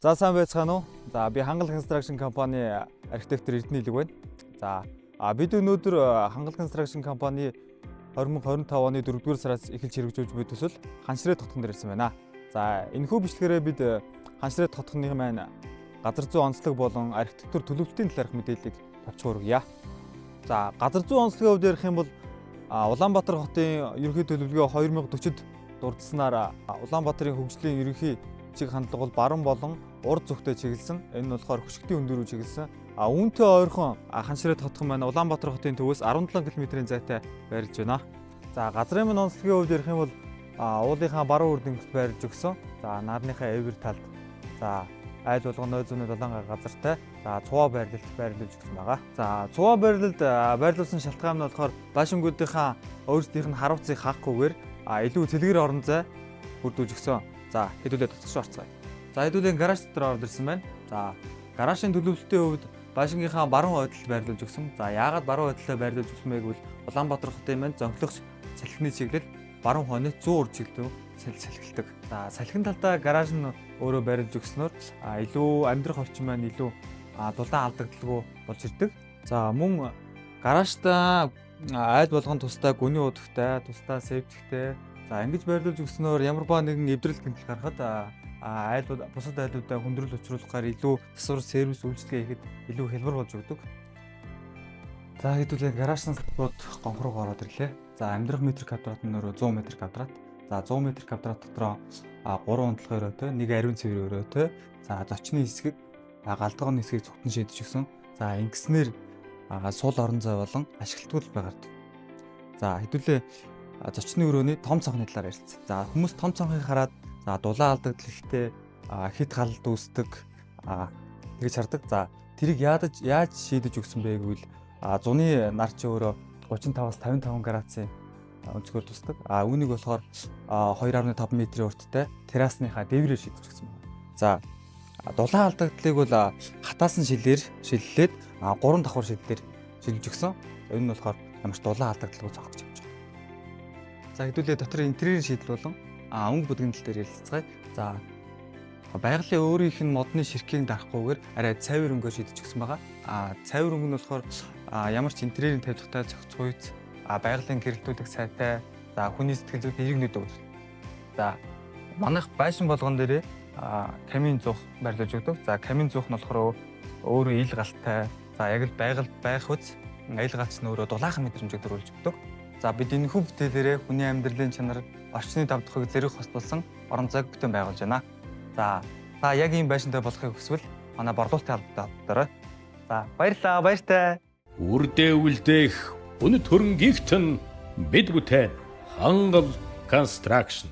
За сайн байцгаана уу? За би Хангал Construction компани архитектор Эрдэнэ Илэг байна. За бид өнөөдөр Хангал Construction компани 2025 оны 4-р сараас эхэлж хэрэгжүүлж буй төсөл ханшрээ тотхон дээр ирсэн байна. За энэхүү бичлэгээрээ бид ханшрээ тотхны маань газар зүйн онцлог болон архитектур төлөвлөлтийн талаарх мэдээллийг тавьж хүргье. За газар зүйн онцлогийн хувьд ярих юм бол Улаанбаатар хотын ерөнхий төлөвлөгөө 2040-д дурдсанаар Улаанбаатарын хөгжлийн ерөнхий чиг хандлага бол баруун болон урд зүгтээ чиглэсэн. Энэ нь болохоор хөшгтийн өндөр рүү чиглэсэн. Үүнтэй ойрхон ханшрээ тотхон маань Улаанбаатар хотын төвөөс 17 км-ийн зайтай байрлаж байна. За газрын минь онцлогийн хувьд ярих юм бол уулынхаа баруун үрдэнгэрт байрлаж өгсөн. За нарныхаа эвэр талд. За айл болгоно 107 газартай. За цуваа байрлалд байрлуулж өгсөн байгаа. За цуваа байрлалд байрлуулсан шалтгаан нь болохоор баашингуудынхаа өөрсдийнх нь харавцыг хаахгүйгээр илүү цэлгэр орон зай бүрдүүлж өгсөн. За хэдүүлээ татгаш орцгоё. За хэдүүлээ гараж дотор орж ирсэн байна. За гаражийн төлөвлөлтийн хувьд баашингийнхаа баруун ойдолд байрлуулж өгсөн. За яагаад баруун ойдлоо байрлуулж өгсөн бэ гэвэл Улаанбаатар хотын маань зөнхлөгч салхины чиглэл баруун хойноос 100 урд чиглэлөөр салхилдаг. За салхин талдаа гараж нь өөрөө байрлуулж өгснөөр илүү амьдрах орчин маань илүү дулаан алдагдaltaгүй болж ирдэг. За мөн гаражтаа айл болгон тусдаа гүний удагтай, тусдаа септиктэй. За ингэж байрлуулж өгснөөр ямарваа нэгэн эвдрэл гэмтэл гарахад айлууд бусад айлуудаа хүндрэл учруулахаар илүү засвар сервис үйлчилгээ хийхэд илүү хялбар болж өгдөг. За хэдүүлээ гаражны сатууд гонх руу ороод ирлээ. За амьдрах метр квадрат нь өөрөө 100 м квадрат. За 100 м квадрат дотроо 3 унтлагын өрөөтэй, нэг ариун цэвэр өрөөтэй. За зочны хэсгийг галдгооны хэсгийг цогтон шийдэж өгсөн. За ингэснээр суул орон зай болон ашиглалтгүй байгаад. За хэдүүлээ зочны өрөөний том цонхны талаар ярилцсан. За хүмүүс том цонхыг хараад дулаан алдагдал ихтэй хит галд үүсдэг гэж хардаг. За тэрийг яаж шийдэж өгсөн бэ гэвэл зуны нар чи өөрөө 35-аас 55 градусын өнцгөр тусдаг. Үүнийг болохоор 2.5 м-ийн урттай террасныхаа дээврээр шийдэж өгсөн байна. За дулаан алдагдлыг бол хатаасан шилээр шиллээд 3 давхар шиллээр шилж өгсөн. Энэ нь болохоор ямар ч дулаан алдагдaltaгүй цогцож явж байгаа. За хэдүүлээ дотор интерьерийн шийдэл болон өнгө бүдгэн тал дээр ярилцгаая. За байгалийн өөрийнх нь модны ширхгийг дарахгүйгээр арай цайвар өнгөөр шийдэж өгсөн байгаа. Цайвар өнгө нь болохоор ямар ч интерьерийн тавьдагтай зохицгүйц, байгалийн гэрэлтүүлэх сайтай, за хүний сэтгэл зүйд эерэг нөлөө үзүүлдэг. За манайх байшин болгон дээрээ камин зуух байрлуулж өгдөг. За камин зуух нь болохоор өөрөө ил галтай. За яг л байгальд байх үз ил галч нь өөрөө дулаахан мэдрэмжийг төрүүлж өгдөг. За бид энэ хүү бүтээлээрээ хүний амьдралын чанар, орчны давтахыг зэрэг хослуулсан орон зайг бүтээн байгуулж байна. За та яг ийм байшинтай болохыг хүсвэл манай борлуулалтын албатай. За баярлалаа, баяртай. Үрдээ үлдээх үнэт хөрөнгө гихтэн бид бүтээн Хангал Construction